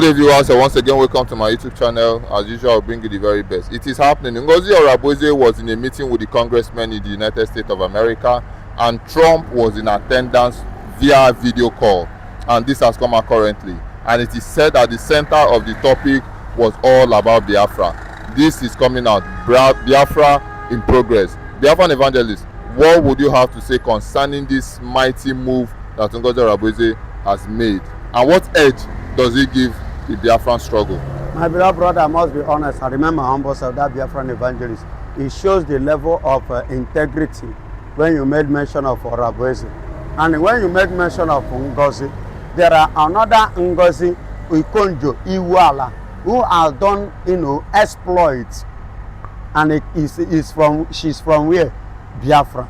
Good day, viewers. Once again, welcome to my YouTube channel. As usual, I'll bring you the very best. It is happening. Orabueze was in a meeting with the congressmen in the United States of America, and Trump was in attendance via video call. And this has come out currently. And it is said that the center of the topic was all about Biafra. This is coming out. Biafra in progress. Biafran evangelist, what would you have to say concerning this mighty move that Orabueze has made? And what edge does it give the Biafran struggle? My beloved brother, I must be honest. I remember humble self, that Biafran evangelist. It shows the level of integrity when you made mention of Orabueze. And when you made mention of Ngozi, there are another Ngozi, Ikonjo, Iwala, who has done, exploits. And she's from where? Biafra.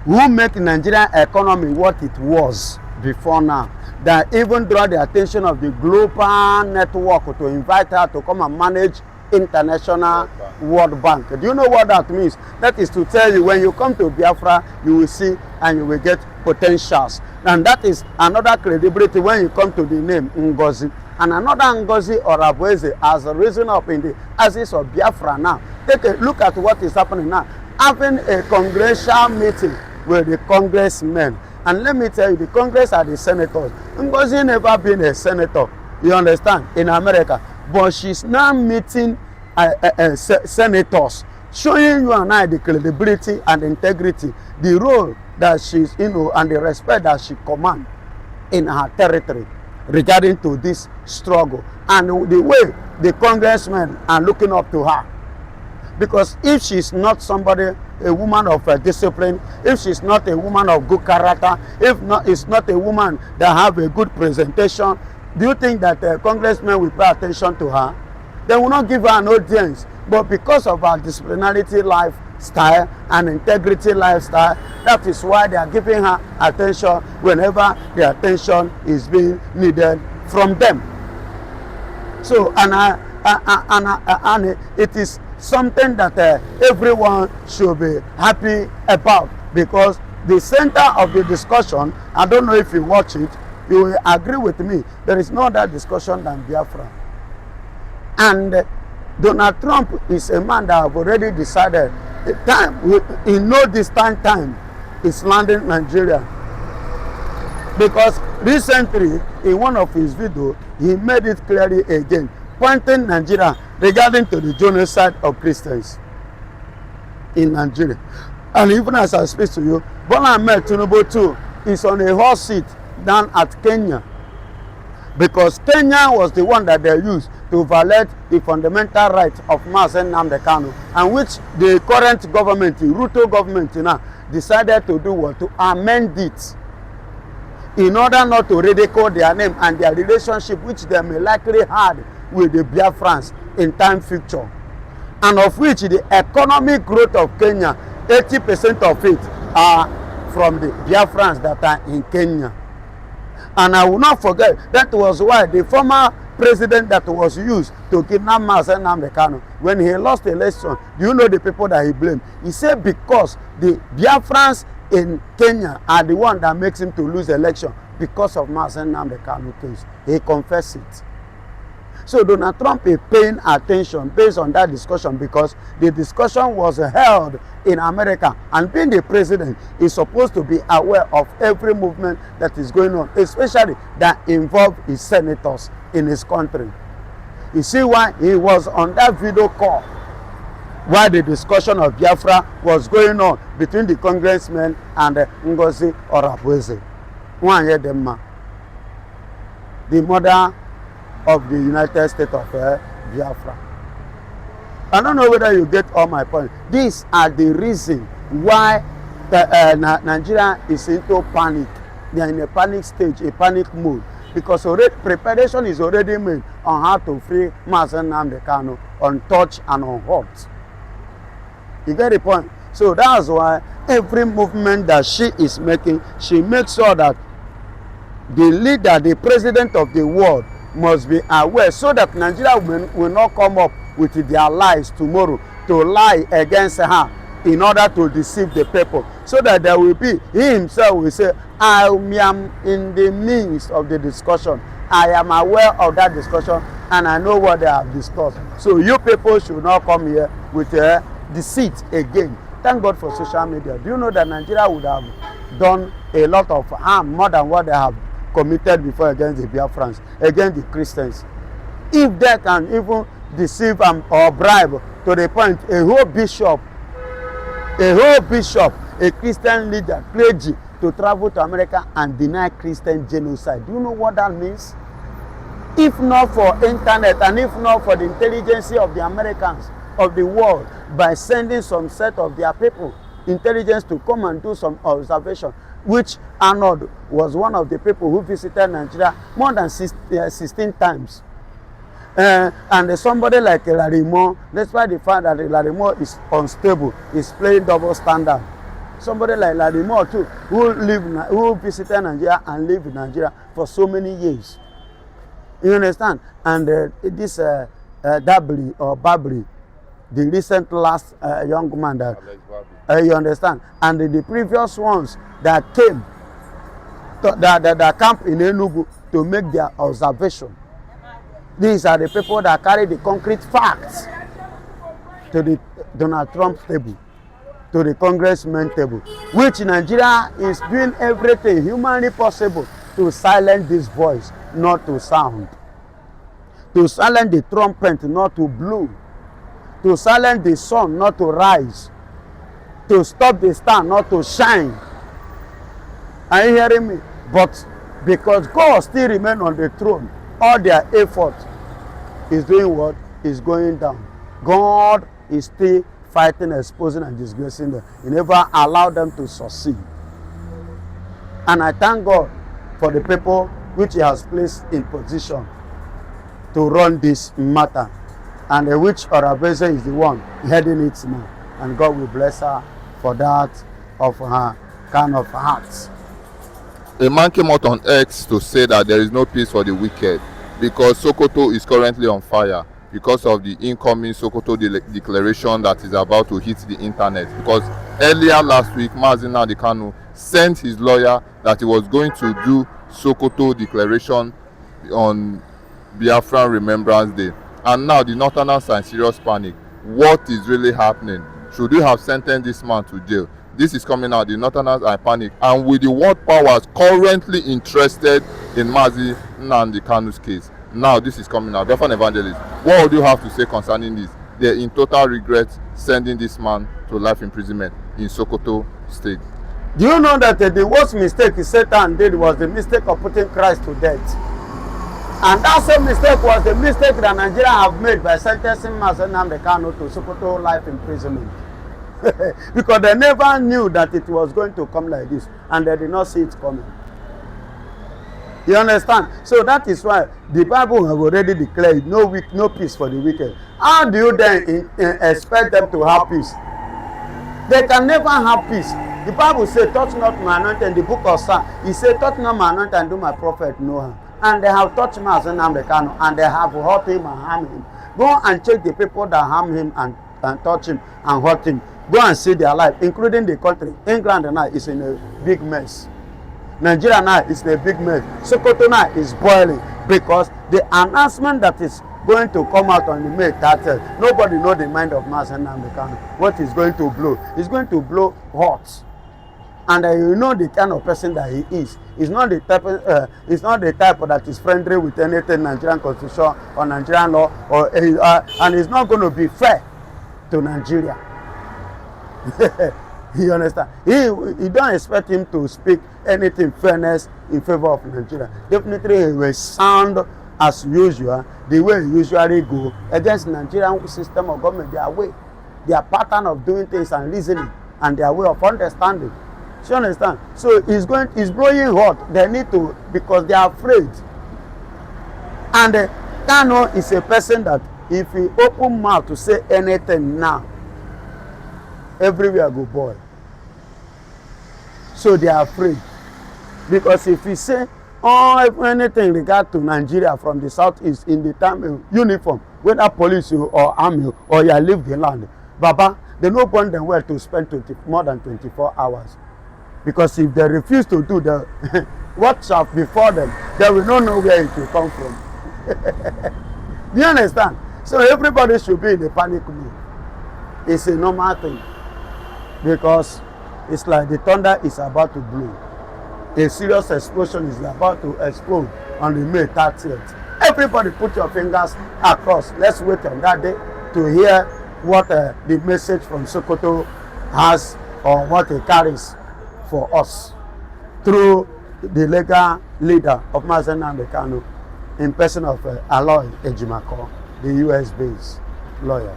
Who make Nigerian economy what it was before now. That even draw the attention of the global network to invite her to come and manage International World Bank. Do you know what that means? That is to tell you, when you come to Biafra, you will see and you will get potentials. And that is another credibility when you come to the name Ngozi. And another Ngozi Orabueze has risen up in the axis of Biafra now. Take a look at what is happening now. Having a congressional meeting with the congressmen. And let me tell you, the Congress are the senators. Ngozi never been a senator, you understand, in America. But she's now meeting senators, showing you and I the credibility and integrity, the role that she's, and the respect that she commands in her territory regarding to this struggle. And the way the congressmen are looking up to her. Because if she's not somebody, a woman of discipline, if she's not a woman of good character, if not, it's not a woman that have a good presentation, do you think that congressmen will pay attention to her? They will not give her an audience. But because of her disciplinarity lifestyle and integrity lifestyle, that is why they are giving her attention whenever the attention is being needed from them. So, and it is something that everyone should be happy about, because the center of the discussion, I don't know if you watch it, you will agree with me, there is no other discussion than Biafra. And Donald Trump is a man that have already decided the time, in no distant time, is landing Nigeria. Because recently, in one of his videos, he made it clearly again, pointing Nigeria regarding to the genocide of Christians in Nigeria. And even as I speak to you, Bola Ahmed Tinubu too is on a hot seat down at Kenya, because Kenya was the one that they used to violate the fundamental rights of Mazen Nnamdi Kanu, and which the current government, the Ruto government now, decided to do what? To amend it, in order not to ridicule their name and their relationship which they may likely had with the Biafrans in time future, and of which the economic growth of Kenya, 80% of it are from the Biafrans that are in Kenya. And I will not forget, that was why the former president that was used to kidnap Mazen Nnamdi Kanu, when he lost the election, do you know the people that he blamed? He said because the Biafrans in Kenya are the one that makes him to lose the election because of Mazen Nnamdi Kanu case. He confessed it. So Donald Trump is paying attention based on that discussion, because the discussion was held in America, and being the president is supposed to be aware of every movement that is going on, especially that involve his senators in his country. You see why he was on that video call while the discussion of Biafra was going on between the congressmen and Ngozi Orabueze. The mother of the United States of Biafra. I don't know whether you get all my points. These are the reasons why Nigeria is into panic. They are in a panic stage, a panic mode, because already preparation is already made on how to free Mazen Nnamdi Kanu untouched and unhurt. You get the point? So that's why every movement that she is making, she makes sure that the leader, the president of the world, must be aware, so that Nigeria will not come up with their lies tomorrow to lie against her in order to deceive the people, so that there will be, he himself will say, I am in the midst of the discussion, I am aware of that discussion and I know what they have discussed. So you people should not come here with deceit again. Thank God for social media. Do you know that Nigeria would have done a lot of harm, more than what they have committed before against the Biafrans, against the Christians? If they can even deceive or bribe to the point a whole bishop, a Christian leader, clergy, to travel to America and deny Christian genocide. Do you know what that means? If not for internet and if not for the intelligence of the Americans of the world, by sending some set of their people, intelligence, to come and do some observation, which Arnold was one of the people who visited Nigeria more than 16 times. And somebody like Larimo, despite the fact that Larimo is unstable, is playing double standard. Somebody like Larimo too, who visited Nigeria and lived in Nigeria for so many years. You understand? And this Dabri or Babri, the recent last young man that you understand, and the previous ones that came that camp in Enugu to make their observation. These are the people that carry the concrete facts to the Donald Trump table, to the congressman table, which Nigeria is doing everything humanly possible to silence this voice, not to sound, to silence the trumpet, not to blow, to silence the sun, not to rise, to stop the star, not to shine. Are you hearing me? But because God still remains on the throne, all their effort is doing what? Is going down. God is still fighting, exposing, and disgracing them. He never allowed them to succeed. And I thank God for the people which He has placed in position to run this matter, and which Orabueze is the one heading it now. And God will bless her for that of her kind of heart. A man came out on X to say that there is no peace for the wicked because Sokoto is currently on fire because of the incoming Sokoto declaration that is about to hit the internet. Because earlier last week, Mazi Nnamdi Kanu sent his lawyer that he was going to do Sokoto declaration on Biafra Remembrance Day. And now the Northerners are in serious panic. What is really happening? Should we have sentenced this man to jail? This is coming out. The Northerners are in panic. And with the world powers currently interested in Mazi Nnamdi Kanu's case, now this is coming out. Biafran Evangelist, what would you have to say concerning this? They're in total regret sending this man to life imprisonment in Sokoto State. Do you know that the worst mistake Satan did was the mistake of putting Christ to death? And that same mistake was the mistake that Nigeria have made by sentencing Mazi Nnamdi Kanu to Sokoto life imprisonment. Because they never knew that it was going to come like this, and they did not see it coming. You understand? So that is why the Bible have already declared no peace for the wicked. How do you then expect them to have peace? They can never have peace. The Bible says, touch not my anointed. In the book of Psalms, he said, touch not my anointed and do my prophet no harm. And they have touched Mazi Nnamdi Kanu, and they have hurt him and harmed him. Go and check the people that harm him and touch him and hurt him. Go and see their life, including the country. England now is in a big mess. Nigeria now is in a big mess. Sokoto now is boiling because the announcement that is going to come out on the May 30th, nobody knows the mind of Mazi Nnamdi Kanu. What is going to blow? It's going to blow hot. And you know the kind of person that he is. He's not the type. That is friendly with anything Nigerian constitution or Nigerian law, and it's not going to be fair to Nigeria. You understand? You don't expect him to speak anything fairness in favor of Nigeria. Definitely he will sound as usual, the way he usually go against Nigerian system of government, their pattern of doing things and reasoning, and their way of understanding. You understand? So it's blowing hot. They need to, because they are afraid. And Kanu is a person that if he open mouth to say anything now, everywhere go boil. So they are afraid. Because if he say anything regard to Nigeria from the southeast in the time uniform, whether police or army or you leave the land, Baba, they no want them well to spend more than 24 hours. Because if they refuse to do that, what shall befall them, they will not know where it will come from. Do you understand? So everybody should be in a panic mode. It's a normal thing, because it's like the thunder is about to blow. A serious explosion is about to explode on the May 30th. Everybody put your fingers across. Let's wait on that day to hear what the message from Sokoto has, or what it carries for us through the legal leader of Mazen Nnamdi Kanu, in person of Aloy Ejimako, the US-based lawyer.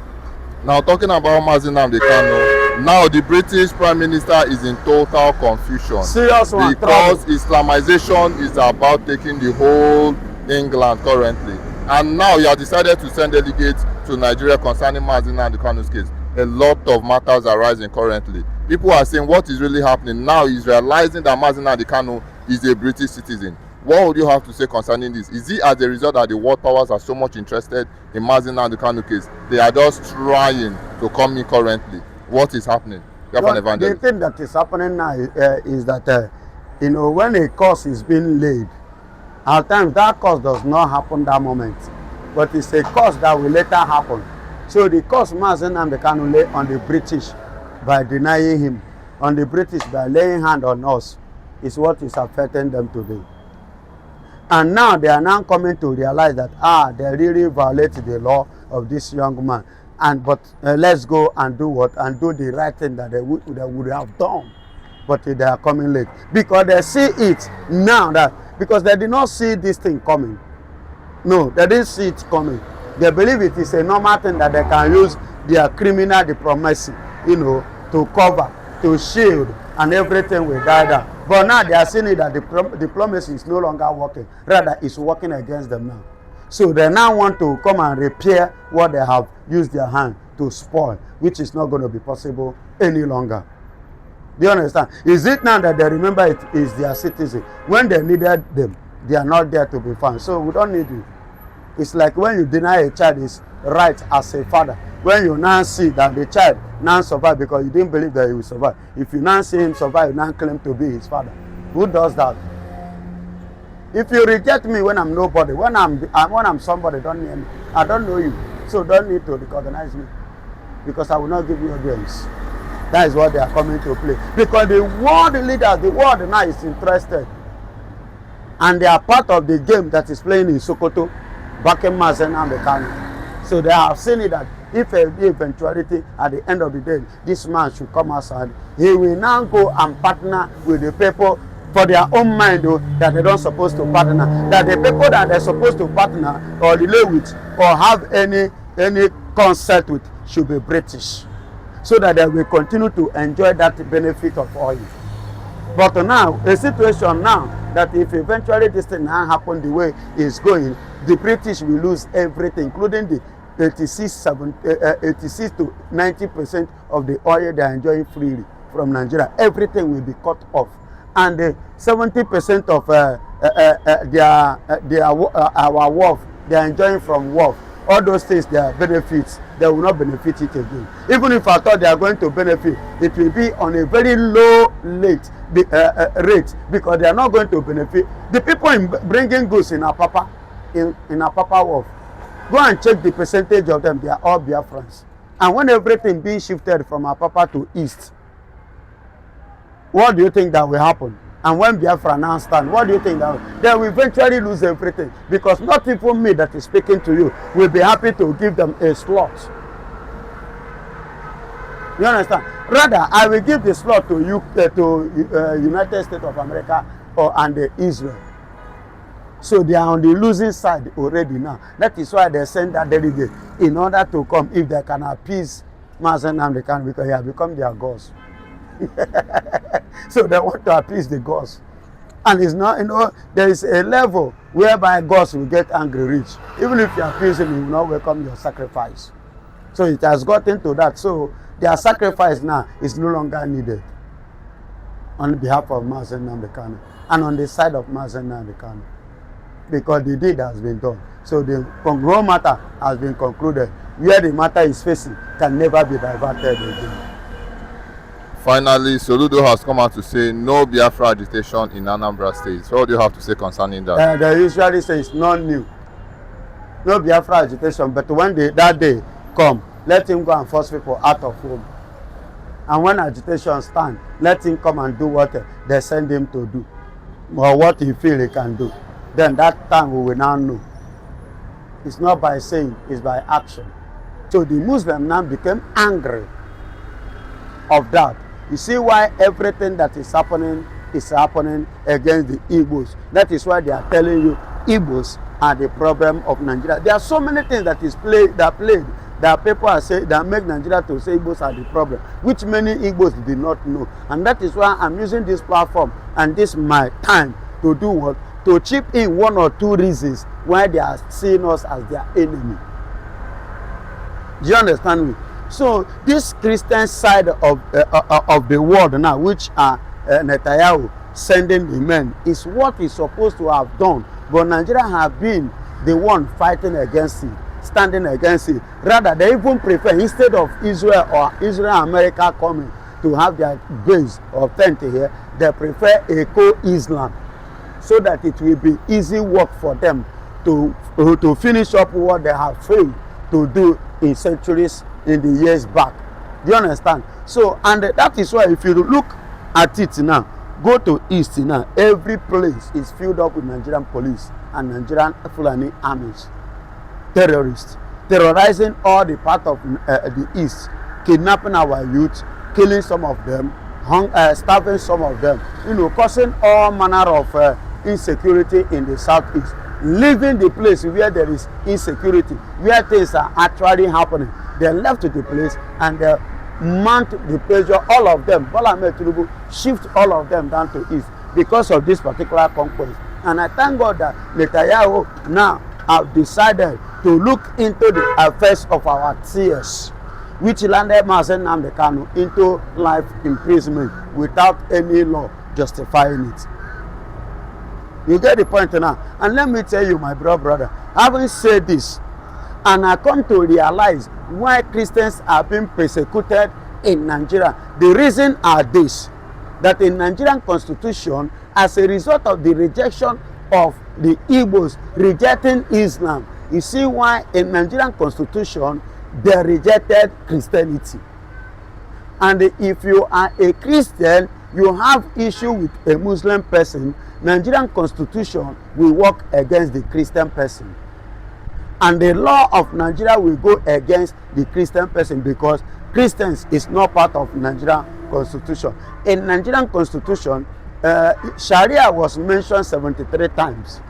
Now, talking about Mazen Nnamdi Kanu, now the British Prime Minister is in total confusion. Serious one, because Islamization is about taking the whole England currently. And now he has decided to send delegates to Nigeria concerning Mazen Nnamdi Kanu's case. A lot of matters are rising currently. People are saying what is really happening now is realizing that Mazen Nnamdi Kanu is a British citizen. What would you have to say concerning this? Is it as a result that the world powers are so much interested in Mazen Nnamdi Kanu case? They are just trying to come in currently. What is happening? The thing that is happening now is that, when a cause is being laid, at times that cause does not happen that moment, but it's a cause that will later happen. So the cause Mazen Nnamdi Kanu lay on the British by denying him, on the British by laying hand on us, is what is affecting them today. And now they are now coming to realize that they really violate the law of this young man. But let's go and do what? And do the right thing that they would have done. But they are coming late. Because they see it now, because they did not see this thing coming. No, they didn't see it coming. They believe it is a normal thing that they can use their criminal diplomacy, to cover, to shield, and everything will die down. But now they are seeing it that diplomacy is no longer working. Rather, it's working against them now. So they now want to come and repair what they have used their hand to spoil, which is not going to be possible any longer. Do you understand? Is it now that they remember it is their citizen? When they needed them, they are not there to be found. So we don't need you. It's like when you deny a child his right as a father. When you now see that the child now survive because you didn't believe that he will survive. If you now see him survive, you now claim to be his father. Who does that? If you reject me when I'm nobody, when I'm somebody, don't hear me. I don't know you, so don't need to recognize me, because I will not give you audience. That is what they are coming to play. Because the world leaders, the world now is interested, and they are part of the game that is playing in Sokoto, backing Mazen Nnamdi Kanu. So they have seen it that if a eventuality at the end of the day, this man should come outside, he will now go and partner with the people for their own mind, that they don't supposed to partner. That the people that they're supposed to partner or relate with or have any concept with should be British, so that they will continue to enjoy that benefit of oil. But now, a situation now that if eventually this thing now happen the way it's going, the British will lose everything, including the 86 to 90% of the oil they are enjoying freely from Nigeria. Everything will be cut off, and 70% of our wealth they are enjoying from wealth. All those things, their benefits, they will not benefit it again. Even if I thought they are going to benefit, it will be on a very low rate, because they are not going to benefit. The people in bringing goods in Apapa, in Apapa Wharf, go and check the percentage of them. They are all Biafrans. And when everything being shifted from Apapa to east, what do you think that will happen? And when Biafra now stand, what do you think that they will eventually lose everything? Because not even me that is speaking to you will be happy to give them a slot. You understand? Rather, I will give the slot to you, United States of America and Israel. So they are on the losing side already now. That is why they send that delegate in order to come if they can appease Mazen Nnamdi Kanu, because he has become their gods. So they want to appease the gods. And it's not, there is a level whereby gods will get angry rich. Even if you appease him, he will not welcome your sacrifice. So it has gotten to that. So their sacrifice now is no longer needed on behalf of Mazen Nnamdi Kanu and on the side of Mazen Nnamdi Kanu, because the deed has been done. So the congruent matter has been concluded. Where the matter is facing can never be diverted again. Finally, Soludo has come out to say no Biafra agitation in Anambra State. So what do you have to say concerning that? They usually say it's not new. No Biafra agitation, but when that day come, let him go and force people out of home. And when agitation stand, let him come and do what they send him to do, or what he feel he can do. Then that time we will now know. It's not by saying, it's by action. So the Muslim now became angry of that. You see why everything that is happening against the Igbos. That is why they are telling you Igbos are the problem of Nigeria. There are so many things that that people are saying that make Nigeria to say Igbos are the problem, which many Igbos did not know. And that is why I'm using this platform and this my time to do what? To chip in one or two reasons why they are seeing us as their enemy. Do you understand me? So this Christian side of the world now, which are Netanyahu sending the men, is what is supposed to have done. But Nigeria have been the one fighting against it, standing against it. Rather, they even prefer, instead of Israel or Israel and America coming to have their base or tent here, they prefer a co-Islam, so that it will be easy work for them to finish up what they have failed to do in centuries, in the years back. Do you understand? So, and that is why if you look at it now, go to East now, every place is filled up with Nigerian police and Nigerian Fulani armies, terrorists, terrorizing all the part of the East, kidnapping our youth, killing some of them, starving some of them, causing all manner of insecurity in the Southeast, leaving the place where there is insecurity, where things are actually happening. They left the place and they mount the pressure, all of them. Bola Ahmed Tinubu shift all of them down to East because of this particular conquest. And I thank God that Netanyahu now have decided to look into the affairs of our tears, which landed Mazen Nnamdi Kanu into life imprisonment without any law justifying it. You get the point now? And let me tell you, my brother, having said this, and I come to realize why Christians are being persecuted in Nigeria. The reason are this, that in Nigerian constitution, as a result of the rejection of the Igbos rejecting Islam, you see why in Nigerian constitution, they rejected Christianity. And if you are a Christian, you have issue with a Muslim person, Nigerian constitution will work against the Christian person. And the law of Nigeria will go against the Christian person because Christians is not part of Nigerian constitution. In Nigerian constitution, Sharia was mentioned 73 times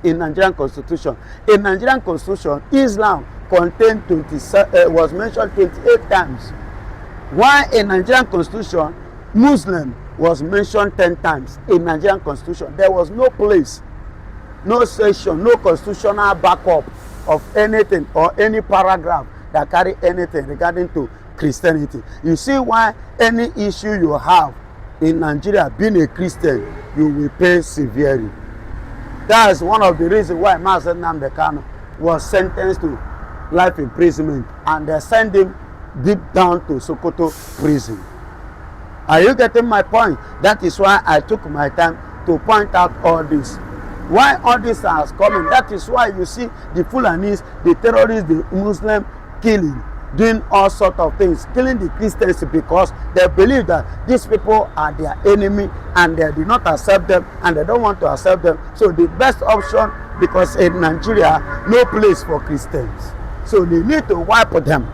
in Nigerian constitution. In Nigerian constitution, Islam contained was mentioned 28 times. While in Nigerian constitution, Muslim was mentioned 10 times in Nigerian constitution. There was no place, no section, no constitutional backup of anything or any paragraph that carry anything regarding to Christianity. You see why any issue you have in Nigeria, being a Christian, you will pay severely. That's one of the reasons why Mazen Nnamdi Kanu was sentenced to life imprisonment, and they sent him deep down to Sokoto prison. Are you getting my point? That is why I took my time to point out all this. Why all this has coming? That is why you see the Fulanis, the terrorists, the Muslim killing, doing all sorts of things, killing the Christians because they believe that these people are their enemy and they do not accept them and they don't want to accept them. So the best option, because in Nigeria, no place for Christians. So they need to wipe them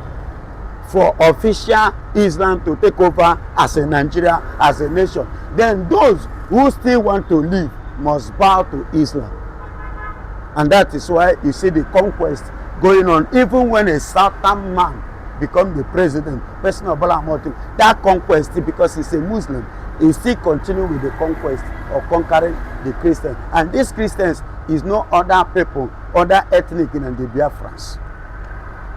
for official Islam to take over as a Nigeria, as a nation. Then those who still want to live must bow to Islam. And that is why you see the conquest going on. Even when a Southern man becomes the president, President Bola Ahmed Tinubu, that conquest, because he's a Muslim, he still continue with the conquest of conquering the Christians. And these Christians is no other people, other ethnic than the Biafrans.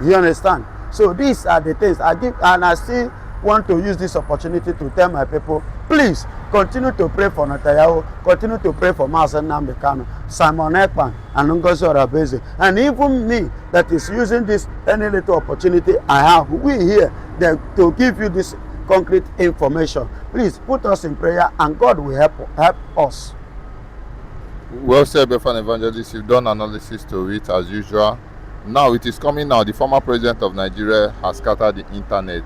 You understand? So these are the things I give, and I still want to use this opportunity to tell my people, please continue to pray for Netanyahu, continue to pray for Mazen Nnamdi Kanu, Simon Ekpan, and Ngozi Orabueze, and even me that is using this any little opportunity I have. We here to give you this concrete information. Please put us in prayer and God will help us. Well said, Biafran evangelist. You've done analysis to it as usual. Now it is coming now. The former president of Nigeria has scattered the internet.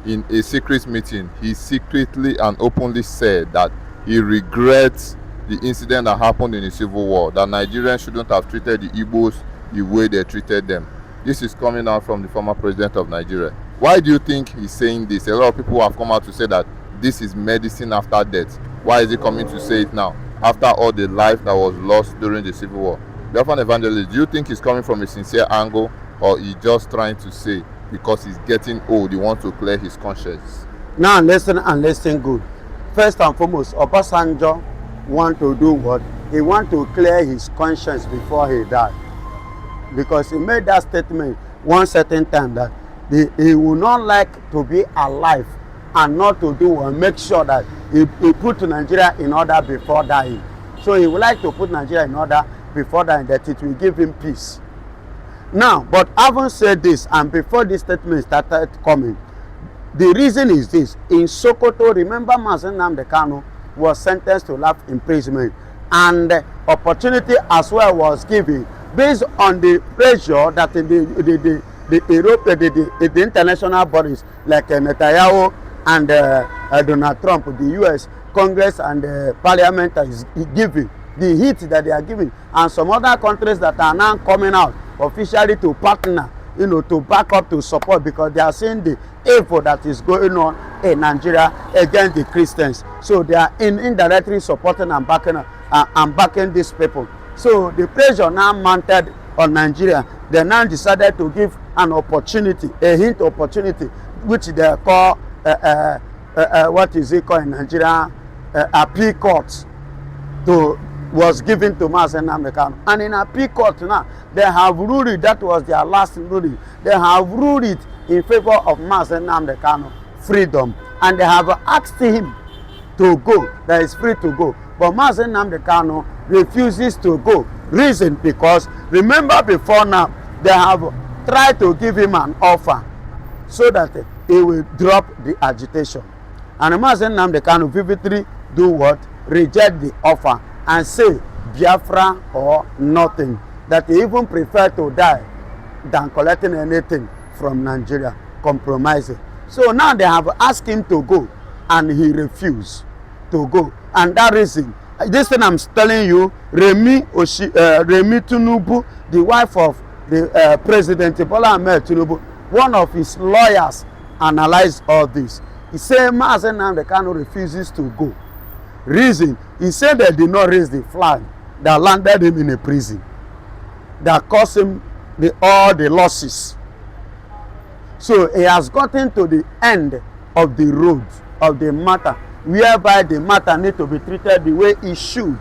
In a secret meeting, he secretly and openly said that he regrets the incident that happened in the Civil War, that Nigerians shouldn't have treated the Igbos the way they treated them. This is coming out from the former president of Nigeria. Why do you think he's saying this? A lot of people have come out to say that this is medicine after death. Why is he coming to say it now, after all the life that was lost during the Civil War? Biafran evangelist, do you think he's coming from a sincere angle, or he's just trying to say because he's getting old, he wants to clear his conscience? Now listen and listen good. First and foremost, Obasanjo want to do what? He want to clear his conscience before he died. Because he made that statement one certain time that he would not like to be alive and not to do and make sure that he put Nigeria in order before dying. So he would like to put Nigeria in order before dying, that it will give him peace. Now, but having said this, and before this statement started coming, the reason is this. In Sokoto, remember Mazen Nnamdi Kanu was sentenced to life imprisonment, and the opportunity as well was given based on the pressure that the international bodies like Netanyahu and Donald Trump, the U.S. Congress and Parliament is giving, the hit that they are giving, and some other countries that are now coming out officially to partner, to back up, to support, because they are seeing the evil that is going on in Nigeria against the Christians. So they are indirectly supporting and backing these people. So the pressure now mounted on Nigeria. They now decided to give an opportunity, a hint opportunity, which they call what is it called in Nigeria, appeal court, was given to Mazen Nnamdi Kanu. And in appeal court now, they have ruled it. That was their last ruling. They have ruled it in favor of Mazen Nnamdi Kanu freedom, and they have asked him to go, that is free to go. But Mazen Nnamdi Kanu refuses to go. Reason, because remember before now, they have tried to give him an offer so that he will drop the agitation. And Mazen Nnamdi Kanu vividly do what? Reject the offer and say Biafra or nothing. That he even prefer to die than collecting anything from Nigeria, compromising. So now they have asked him to go, and he refused to go. And that reason, this thing I'm telling you, Remi Tinubu, the wife of the President Bola Ahmed Tinubu, one of his lawyers, analyzed all this. He said Mazen Nnamdi Kanu refuses to go. Reason, he said they did not raise the flag that landed him in a prison, that caused him all the losses. So he has gotten to the end of the road of the matter, whereby the matter need to be treated the way it should,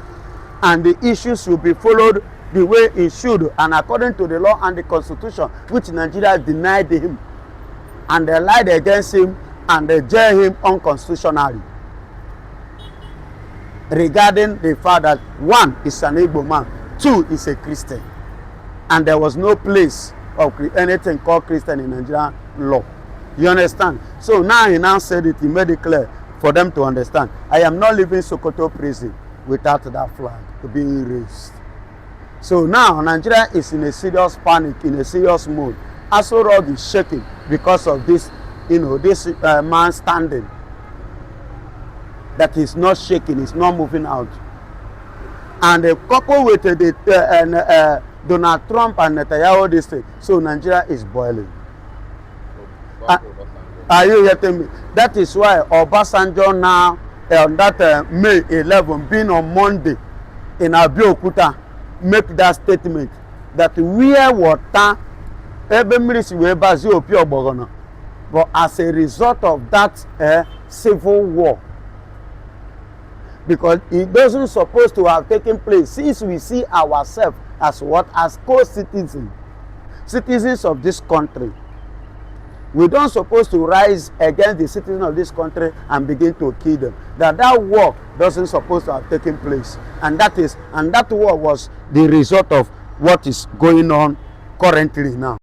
and the issues should be followed the way it should, and according to the law and the constitution, which Nigeria denied him, and they lied against him, and they jailed him unconstitutionally, regarding the fact that one is an Igbo man, two is a Christian, and there was no place of anything called Christian in Nigerian law. You understand? So now he now said it, he made it clear for them to understand. I am not leaving Sokoto prison without that flag being raised. So now Nigeria is in a serious panic, in a serious mood. Aso Rock is shaking because of this, this man standing. That is not shaking, it's not moving out. And coupled with Donald Trump and Netanyahu this thing, so Nigeria is boiling. Are you getting me? That is why Obasanjo now, on that May 11, being on Monday in Abeokuta, make that statement that where water, but as a result of that civil war, because it doesn't supposed to have taken place, since we see ourselves as what? As citizens of this country. We don't supposed to rise against the citizens of this country and begin to kill them. That war doesn't supposed to have taken place, and that war was the result of what is going on currently now.